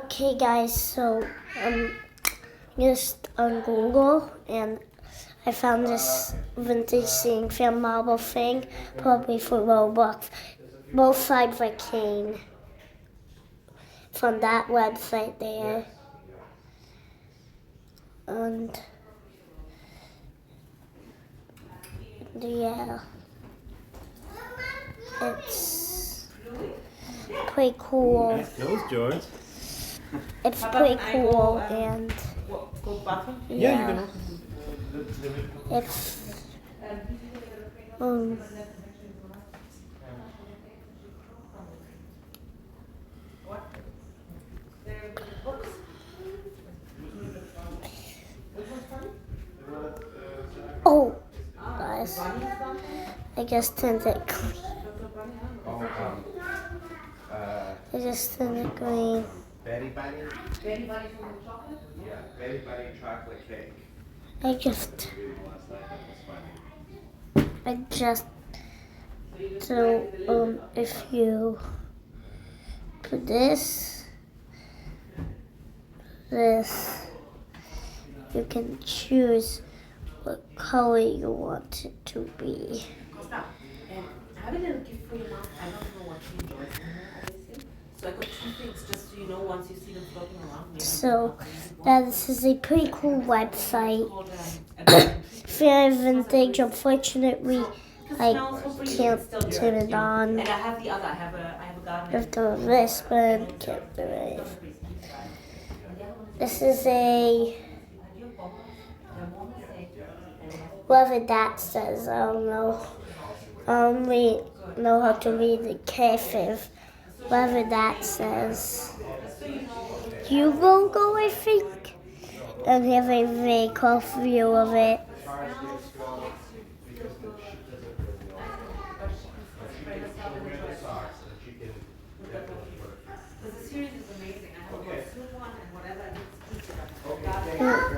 Okay, guys, so just on Google and I found this vintage ceiling fan marble thing, probably for Roblox. Both sides are cane from that website there. And yeah, it's pretty cool. Nice clothes, George. It's pretty cool and Yeah, you yeah, can open. it's um oh guys, I just turned it green. I just turned it green. Berry Bunny? Berry Bunny from the chocolate? Yeah, Berry Bunny chocolate cake. I just so if you put this, you can choose what color you want it to be. I have a little gift for your mom. I don't know what she enjoys in here, obviously. So I got two things, just so you know, once you see them floating around. So this is a pretty cool website. Very vintage. Unfortunately, I can't turn it on. And I have the other. I have a garden. If the wristband can't do it. This is a whatever that says. I don't know. I only know how to read the cursive. Whatever that says. You logo, I think. And have a very close view of it.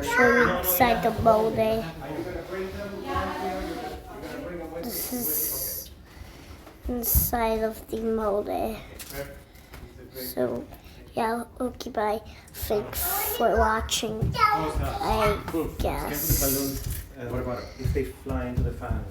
Show you inside the moldy. This is inside of the moldy. So yeah, okay, bye. Thanks for watching. I guess. What about if they fly into the fan?